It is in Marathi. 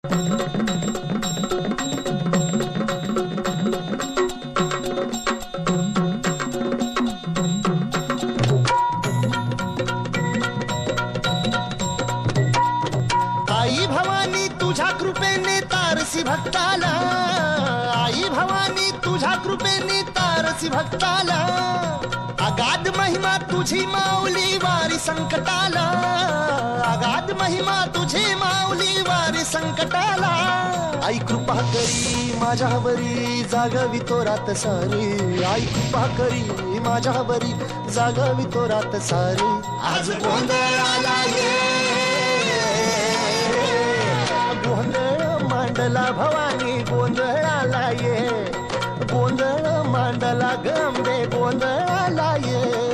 आई भवानी तुझ्या कृपेने तारसी भक्ताला, आई भवानी तुझ्या कृपेने तारसी भक्ताला, अगाध महिमा तुझी माऊली वारी संकटाला, अगाध महिमा तुझी माऊली वारी संकटाला. आई कृपा करी माझ्यावरी जागवी तो रात सारी, आई कृपा करी माझ्यावरी जागवी तो रात सारी. आज गोंधळाला ये गोंधळ मांडला भवानी, गोंधळाला ये गोंधळ मांडला गंबे, गोंधळाला ये.